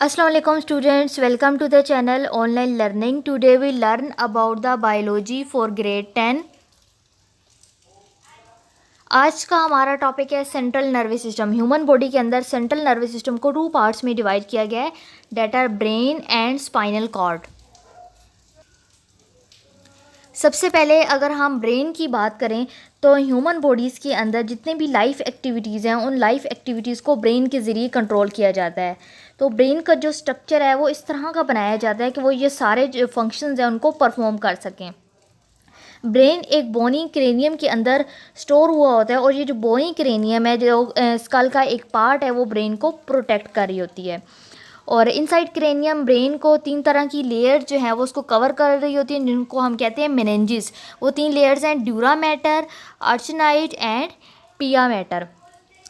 Assalamu alaikum students, welcome to the channel Online Learning. Today we learn about the biology for grade 10. आज का हमारा topic है central nervous system. Human body के अंदर central nervous system को two parts में divide किया गया है, that are brain and spinal cord. सबसे पहले अगर हम ब्रेन की बात करें तो ह्यूमन बॉडीज़ के अंदर जितने भी लाइफ एक्टिविटीज़ हैं उन लाइफ एक्टिविटीज़ को ब्रेन के ज़रिए कंट्रोल किया जाता है। तो ब्रेन का जो स्ट्रक्चर है वो इस तरह का बनाया जाता है कि वो ये सारे जो फंक्शंस हैं उनको परफॉर्म कर सकें। ब्रेन एक बोनी क्रेनियम के अंदर स्टोर हुआ होता है और ये जो बोनी क्रेनियम है जो स्कल का एक पार्ट है वो ब्रेन को प्रोटेक्ट कर रही होती है। और इनसाइड क्रेनियम ब्रेन को 3 तरह की लेयर जो है वो उसको कवर कर रही होती है, जिनको हम कहते हैं मेनिंजेस। वो 3 लेयर्स हैं, ड्यूरा मैटर, आर्चनाइड एंड पिया मैटर।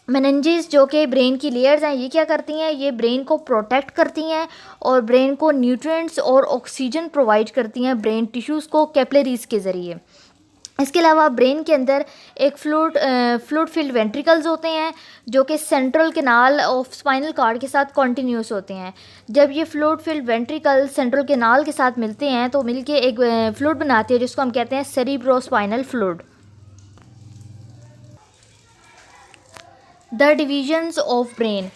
मेनिंजेस जो कि ब्रेन की लेयर्स हैं ये क्या करती हैं, ये ब्रेन को प्रोटेक्ट करती हैं और ब्रेन को न्यूट्रिएंट्स और ऑक्सीजन प्रोवाइड करती हैं ब्रेन टिश्यूज़ को कैपिलरीज़ के ज़रिए। इसके अलावा ब्रेन के अंदर एक फ्लूइड फिल्ड वेंट्रिकल्स होते हैं जो कि central canal of spinal cord के साथ कॉन्टीन्यूस होते हैं। जब ये fluid filled ventricle central canal के साथ मिलते हैं तो मिलके एक फ्लूइड बनाते हैं जिसको हम कहते हैं cerebrospinal fluid. The divisions of brain.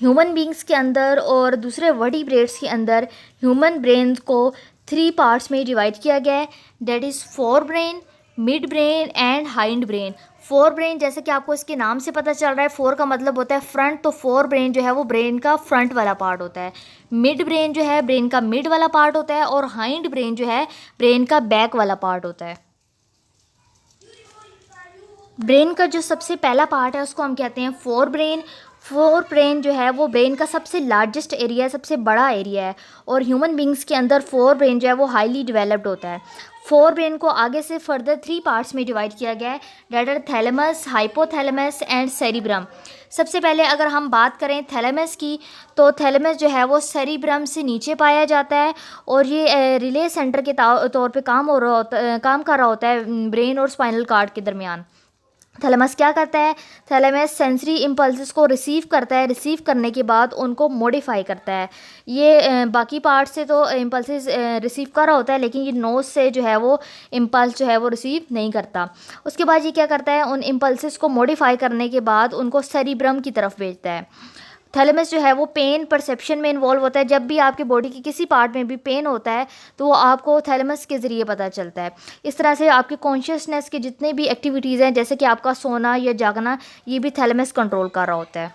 Human beings के अंदर और दूसरे वर्टिब्रेट्स के अंदर ह्यूमन ब्रेन को 3 पार्ट्स में डिवाइड किया गया है, that is fore brain, mid brain and hind brain. Fore brain जैसे कि आपको इसके नाम से पता चल रहा है, फोर का मतलब होता है फ्रंट, तो फोर ब्रेन जो है वो ब्रेन का फ्रंट वाला पार्ट होता है। मिड ब्रेन जो है ब्रेन का मिड वाला पार्ट होता है और हाइंड ब्रेन जो है ब्रेन का बैक वाला पार्ट होता है। ब्रेन का जो सबसे पहला पार्ट है उसको हम कहते हैं फोर ब्रेन। फोर ब्रेन जो है वो ब्रेन का सबसे लार्जेस्ट एरिया है, सबसे बड़ा एरिया है और ह्यूमन बींग्स के अंदर फोर ब्रेन जो है वो हाईली डेवलप्ड होता है। फोर ब्रेन को आगे से फर्दर 3 पार्ट्स में डिवाइड किया गया है, that are thalamus, hypothalamus and cerebrum. सबसे पहले अगर हम बात करें थैलेमस की तो थैलेमस जो है वो सेरिब्रम से नीचे पाया जाता है और ये रिले सेंटर के तौर पे काम कर रहा होता है ब्रेन और स्पाइनल कॉर्ड के दरमियान। थैलेमस क्या करता है, थैलेमस सेंसरी इम्पल्सेस को रिसीव करता है, रिसीव करने के बाद उनको मॉडिफाई करता है। ये बाकी पार्ट से तो इम्पल्सेस रिसीव कर रहा होता है लेकिन ये नोज से जो है वो इम्पल्स जो है वो रिसीव नहीं करता। उसके बाद ये क्या करता है, उन इम्पल्सेस को मॉडिफाई करने के बाद उनको सेरिब्रम की तरफ भेजता है। थैलेमस जो है वो पेन परसेप्शन में इन्वॉल्व होता है। जब भी आपके बॉडी की किसी पार्ट में भी पेन होता है तो वो आपको थैलेमस के ज़रिए पता चलता है। इस तरह से आपके कॉन्शियसनेस के जितने भी एक्टिविटीज़ हैं जैसे कि आपका सोना या जागना, ये भी थैलेमस कंट्रोल कर रहा होता है।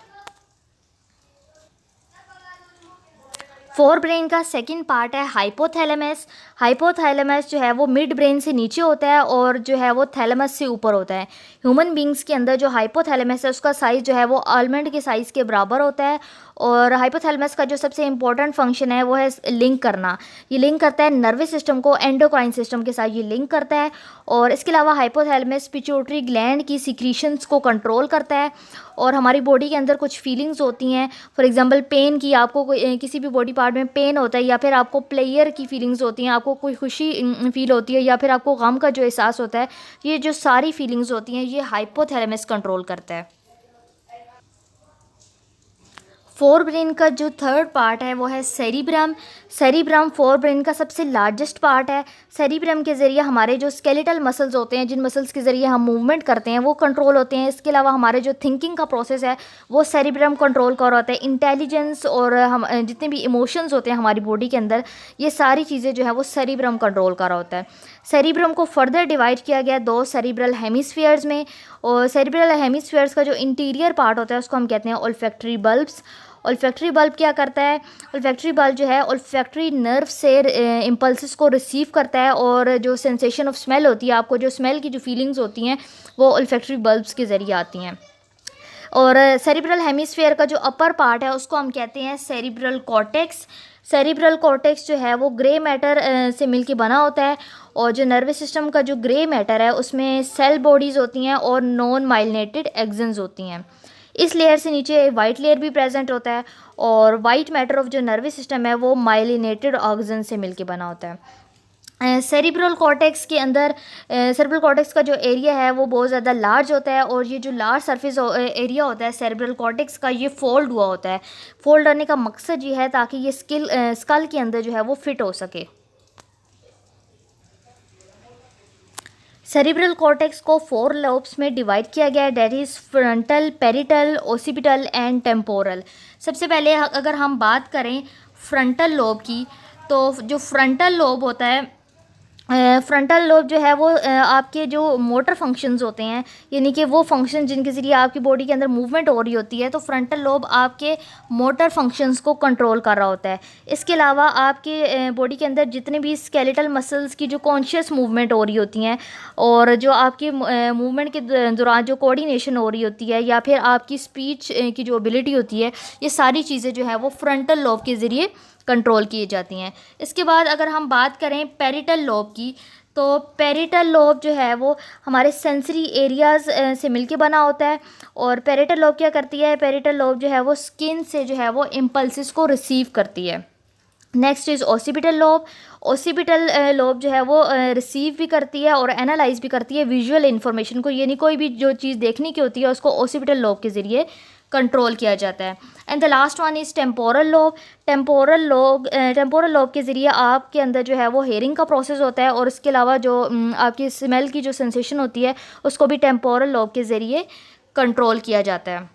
फोर ब्रेन का सेकंड पार्ट है हाइपोथैलेमस। हाइपोथैलेमस जो है वो मिड ब्रेन से नीचे होता है और जो है वो थैलेमस से ऊपर होता है। ह्यूमन बींग्स के अंदर जो हाइपोथैलेमस है उसका साइज़ जो है वो आलमंड के साइज़ के बराबर होता है और हाइपोथैलेमस का जो सबसे इंपॉर्टेंट फंक्शन है वो है लिंक करना। ये लिंक करता है नर्वस सिस्टम को एंडोक्राइन सिस्टम के साथ, ये लिंक करता है। और इसके अलावा हाइपोथैलेमस पिट्यूटरी ग्लैंड की सिक्रीशंस को कंट्रोल करता है और हमारी बॉडी के अंदर कुछ फीलिंग्स होती हैं, फॉर एग्जांपल पेन की, आपको किसी भी बॉडी पार्ट में पेन होता है या फिर आपको प्लेयर की फीलिंग्स होती हैं, आपको कोई खुशी फील होती है या फिर आपको गम का जो एहसास होता है, ये जो सारी फीलिंग्स होती हैं ये हाइपोथैलेमस कंट्रोल करता है। फोर ब्रेन का जो थर्ड पार्ट है वो है सेरिब्रम। सेरिब्रम फोर ब्रेन का सबसे लार्जेस्ट पार्ट है। सेरिब्रम के ज़रिए हमारे जो स्केलेटल मसल्स होते हैं, जिन मसल्स के ज़रिए हम मूवमेंट करते हैं, वो कंट्रोल होते हैं। इसके अलावा हमारे जो थिंकिंग का प्रोसेस है वो सेरिब्रम कंट्रोल कर रहा होता है। इंटेलिजेंस और हम जितने भी इमोशंस होते हैं हमारी बॉडी के अंदर, ये सारी चीज़ें जो है वो सेरिब्रम कंट्रोल कर रहा होता है। सेरिब्रम को फर्दर डिवाइड किया गया 2 सेरिब्रल हेमिस्फीयर्स में और सेरिब्रल हेमिस्फीयर्स का जो इंटीरियर पार्ट होता है उसको हम कहते हैं ओल्फैक्टरी बल्ब्स। ओल्फैक्टरी बल्ब क्या करता है, ओल्फैक्टरी बल्ब जो है ओल्फैक्टरी नर्व से इम्पल्सेस को रिसीव करता है और जो सेंसेशन ऑफ स्मेल होती है, आपको जो स्मेल की जो फीलिंग्स होती हैं वो ओल्फैक्टरी बल्ब्स के ज़रिए आती हैं। और सेरिब्रल हेमिस्फीयर का जो अपर पार्ट है उसको हम कहते हैं सेरिब्रल कॉर्टेक्स। सेरिब्रल कॉर्टेक्स जो है वो ग्रे मैटर से मिलके बना होता है और जो नर्वस सिस्टम का जो ग्रे मैटर है उसमें सेल बॉडीज़ होती हैं और नॉन माइलिनेटेड एक्सन्स होती हैं। इस लेयर से नीचे वाइट लेयर भी प्रेजेंट होता है और वाइट मैटर ऑफ जो नर्वस सिस्टम है वो माइलिनेटेड ऑक्सीजन से मिलके बना होता है। सेरिब्रल कॉर्टेक्स के अंदर सेरिब्रल कॉर्टेक्स का जो एरिया है वो बहुत ज़्यादा लार्ज होता है, और ये जो लार्ज सरफेस एरिया होता है सेरिब्रल कॉर्टेक्स का, ये फोल्ड हुआ होता है। फोल्ड करने का मकसद ये है ताकि ये स्कल के अंदर जो है वो फिट हो सके। सेरिब्रल कॉर्टेक्स को 4 लोब्स में डिवाइड किया गया है, that is frontal, parietal, occipital and temporal. सबसे पहले अगर हम बात करें फ्रंटल लोब की, तो जो फ्रंटल लोब होता है, फ्रंटल लोब जो है वो आपके जो मोटर फंक्शंस होते हैं, यानी कि वो फंक्शन जिनके ज़रिए आपकी बॉडी के अंदर मूवमेंट हो रही होती है, तो फ्रंटल लोब आपके मोटर फंक्शंस को कंट्रोल कर रहा होता है। इसके अलावा आपके बॉडी के अंदर जितने भी स्केलेटल मसल्स की जो कॉन्शियस मूवमेंट हो रही होती हैं, और जो आपकी मूवमेंट के दौरान जो कोऑर्डिनेशन हो रही होती है, या फिर आपकी स्पीच की जो एबिलिटी होती है, ये सारी चीज़ें जो है वो फ्रंटल लोब के ज़रिए कंट्रोल की जाती हैं। इसके बाद अगर हम बात करें पेरिटल लोब की, तो पेरिटल लोब जो है वो हमारे सेंसरी एरियाज़ से मिलके बना होता है। और पेरिटल लोब क्या करती है, पेरिटल लोब जो है वो स्किन से जो है वो इम्पल्सिस को रिसीव करती है। Next is occipital lobe. Occipital lobe जो है वो रिसीव भी करती है और एनालाइज भी करती है विजुअल इन्फॉर्मेशन को, यानी कोई भी जो चीज़ देखने की होती है उसको ओसिपिटल लोब के ज़रिए कंट्रोल किया जाता है। And the last one is temporal lobe. Temporal lobe के ज़रिए आपके अंदर जो है वो हेयरिंग का प्रोसेस होता है, और इसके अलावा जो आपकी स्मेल की जो सेंसेशन होती है उसको भी टेम्पोरल लोब के ज़रिए कंट्रोल किया जाता है।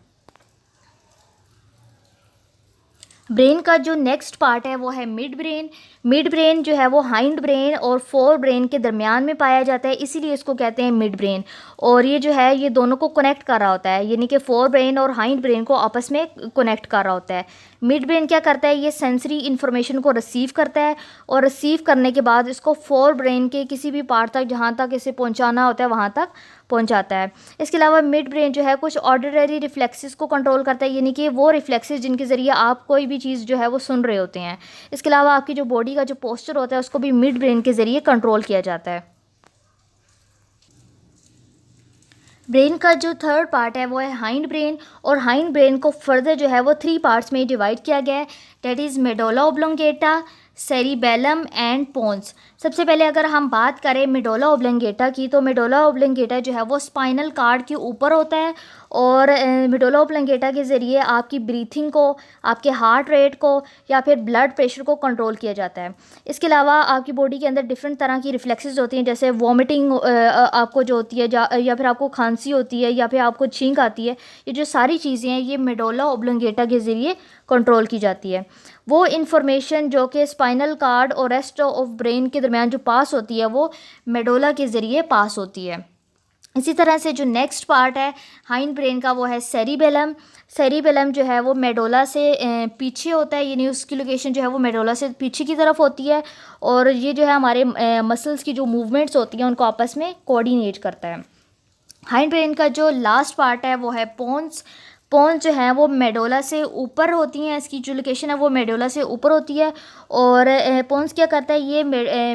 ब्रेन का जो नेक्स्ट पार्ट है वो है मिड ब्रेन। मिड ब्रेन जो है वो हाइंड ब्रेन और फोर ब्रेन के दरमियान में पाया जाता है, इसीलिए इसको कहते हैं मिड ब्रेन। और ये जो है ये दोनों को कनेक्ट कर रहा होता है, यानी कि फोर ब्रेन और हाइंड ब्रेन को आपस में कनेक्ट कर रहा होता है। मिड ब्रेन क्या करता है, ये सेंसरी इन्फॉर्मेशन को रिसीव करता है, और रिसीव करने के बाद इसको फोर ब्रेन के किसी भी पार्ट तक जहाँ तक इसे पहुँचाना होता है वहाँ तक पहुंचाता है। इसके अलावा मिड ब्रेन जो है कुछ ऑर्डिनरी रिफ्लेक्सेस को कंट्रोल करता है, यानी कि वो रिफ्लेक्सेस जिनके ज़रिए आप कोई भी चीज़ जो है वो सुन रहे होते हैं। इसके अलावा आपकी जो बॉडी का जो पोस्चर होता है उसको भी मिड ब्रेन के ज़रिए कंट्रोल किया जाता है। ब्रेन का जो थर्ड पार्ट है वो है हाइंड ब्रेन, और हाइंड ब्रेन को फर्दर जो है वो 3 पार्ट्स में डिवाइड किया गया है, that is medulla oblongata, cerebellum and pons. सबसे पहले अगर हम बात करें मेडोला ओब्लोंगेटा की, तो मेडोला ओब्लोंगेटा जो है वो स्पाइनल कार्ड के ऊपर होता है, और मेडोला ओब्लोंगेटा के ज़रिए आपकी ब्रीथिंग को, आपके हार्ट रेट को, या फिर ब्लड प्रेशर को कंट्रोल किया जाता है। इसके अलावा आपकी बॉडी के अंदर डिफरेंट तरह की रिफ्लेक्सेस होती हैं, जैसे वॉमिटिंग आपको जो होती है, या फिर आपको खांसी होती है, या फिर आपको छींक आती है। ये जो सारी चीज़ें हैं ये मेडोला ओब्लोंगेटा के ज़रिए कंट्रोल की जाती है। वो इन्फॉर्मेशन जो कि स्पाइनल कार्ड और रेस्ट ऑफ ब्रेन के दरमियान जो पास होती है वो मेडोला के ज़रिए पास होती है। इसी तरह से जो नेक्स्ट पार्ट है हाइंड ब्रेन का वो है सेरिबेलम। सेरिबेलम जो है वो मेडोला से पीछे होता है, यानी उसकी लोकेशन जो है वो मेडोला से पीछे की तरफ होती है, और ये जो है हमारे मसल्स की जो मूवमेंट्स होती हैं उनको आपस में कोऑर्डिनेट करता है। हाइंड ब्रेन का जो लास्ट पार्ट है वो है पोन्स। पोन्स जो है वो मेडोला से ऊपर होती हैं, इसकी जो लोकेशन है वो मेडोला से ऊपर होती है, और पोन्स क्या करता है, ये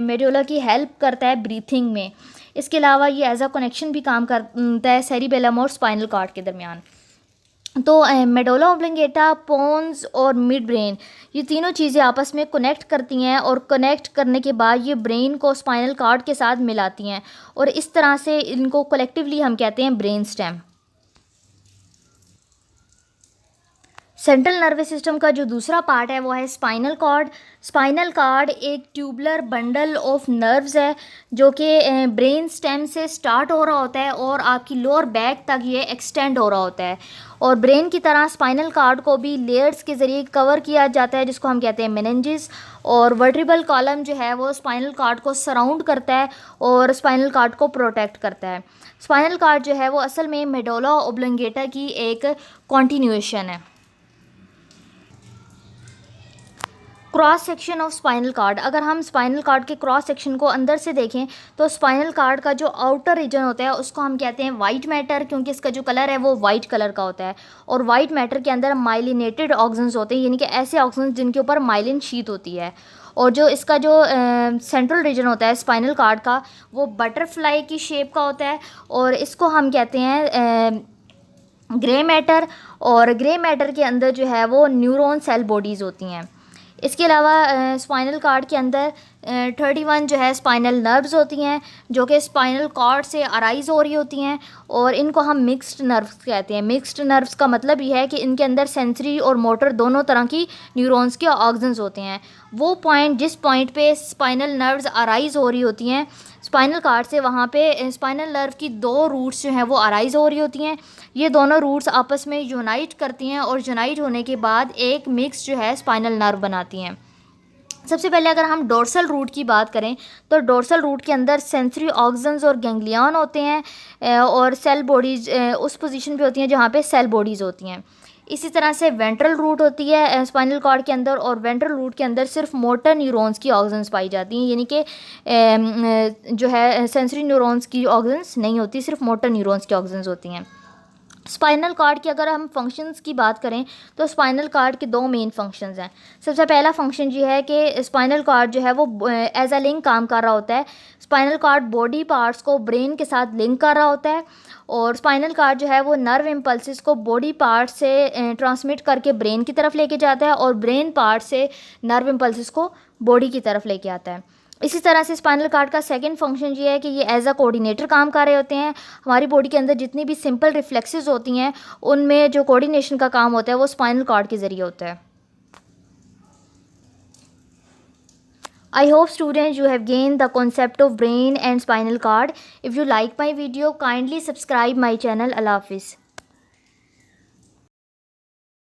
मेडोला की हेल्प करता है ब्रीथिंग में। इसके अलावा ये एज अ कनेक्शन भी काम करता है सेरिबेलम और स्पाइनल कार्ड के दरमियान। तो मेडोला ओब्लोंगेटा, पोन्स और मिड ब्रेन, ये तीनों चीज़ें आपस में कनेक्ट करती हैं, और कनेक्ट करने के बाद ये ब्रेन को स्पाइनल कार्ड के साथ मिलाती हैं, और इस तरह से इनको कलेक्टिवली हम कहते हैं brain stem. Central nervous system का जो दूसरा पार्ट है वो है स्पाइनल कॉर्ड। स्पाइनल कॉर्ड एक ट्यूबुलर बंडल ऑफ नर्व्स है जो कि ब्रेन स्टेम से स्टार्ट हो रहा होता है, और आपकी लोअर बैक तक ये एक्सटेंड हो रहा होता है। और ब्रेन की तरह स्पाइनल कॉर्ड को भी लेयर्स के ज़रिए कवर किया जाता है, जिसको हम कहते हैं मेनिंजेस। और वर्टिब्रल कॉलम जो है वो स्पाइनल कॉर्ड को सराउंड करता है और स्पाइनल कॉर्ड को प्रोटेक्ट करता है। स्पाइनल कॉर्ड जो है वो असल में मेडोला ओब्लोंगेटा की एक कॉन्टिन्यूएशन है। Cross section of spinal cord, अगर हम स्पाइनल कार्ड के क्रॉस सेक्शन को अंदर से देखें तो स्पाइनल कार्ड का जो आउटर रीजन होता है उसको हम कहते हैं वाइट मैटर, क्योंकि इसका जो कलर है वो वाइट कलर का होता है। और वाइट मैटर के अंदर माइलिनेटेड ऑक्सन्स होते हैं, यानी कि ऐसे ऑक्सन्स जिनके ऊपर माइलिन शीट होती है। और जो इसका जो सेंट्रल रीजन होता है स्पाइनल कार्ड का वो बटरफ्लाई की शेप का होता है, और इसको हम कहते हैं ग्रे मैटर। और ग्रे मैटर के अंदर जो है वो न्यूरॉन सेल बॉडीज़ होती हैं। इसके अलावा स्पाइनल कार्ड के अंदर 31 जो है स्पाइनल नर्व्स होती हैं जो कि स्पाइनल कॉर्ड से अराइज हो रही होती हैं, और इनको हम मिक्स्ड नर्व्स कहते हैं। मिक्स्ड नर्व्स का मतलब ये है कि इनके अंदर सेंसरी और मोटर दोनों तरह की न्यूरॉन्स के ऑर्गन्स होते हैं। वो पॉइंट जिस पॉइंट पे स्पाइनल नर्व्स अराइज हो रही होती हैं स्पाइनल कॉर्ड से, वहाँ पे स्पाइनल नर्व की दो रूट्स जो हैं वो अराइज हो रही होती हैं। ये दोनों रूट्स आपस में यूनाइट करती हैं और यूनाइट होने के बाद एक मिक्स जो है स्पाइनल नर्व बनाती हैं। सबसे पहले अगर हम डोर्सल रूट की बात करें तो डोर्सल रूट के अंदर सेंसरी ऑर्गन्स और गैंग्लियन होते हैं, और सेल बॉडीज उस पोजीशन पे होती हैं जहाँ पे सेल बॉडीज़ होती हैं। इसी तरह से वेंट्रल रूट होती है स्पाइनल कॉर्ड के अंदर, और वेंट्रल रूट के अंदर सिर्फ मोटर न्यूरॉन्स की ऑर्गन्स पाई जाती हैं, यानी कि जो है सेंसरी न्यूरॉन्स की ऑर्गन्स नहीं होती, सिर्फ मोटर न्यूरॉन्स की ऑर्गन्स होती हैं। स्पाइनल कॉर्ड की अगर हम फंक्शंस की बात करें तो स्पाइनल कॉर्ड के दो मेन फंक्शंस हैं। सबसे पहला फंक्शन ये है कि स्पाइनल कॉर्ड जो है वो एज अ लिंक काम कर रहा होता है। स्पाइनल कॉर्ड बॉडी पार्ट्स को ब्रेन के साथ लिंक कर रहा होता है, और स्पाइनल कॉर्ड जो है वो नर्व इम्पल्सिस को बॉडी पार्ट से ट्रांसमिट करके ब्रेन की तरफ लेके जाता है, और ब्रेन पार्ट से नर्व इम्पल्सिस को बॉडी की तरफ लेके आता है। इसी तरह से स्पाइनल कॉर्ड का सेकंड फंक्शन ये है कि ये एज अ कोऑर्डिनेटर काम कर रहे होते हैं। हमारी बॉडी के अंदर जितनी भी सिंपल रिफ्लेक्सेस होती हैं उनमें जो कोऑर्डिनेशन का काम होता है वो स्पाइनल कॉर्ड के ज़रिए होता है। I hope students you have gained the concept of brain and spinal cord. If you like my video, kindly subscribe my channel. Allah Hafiz.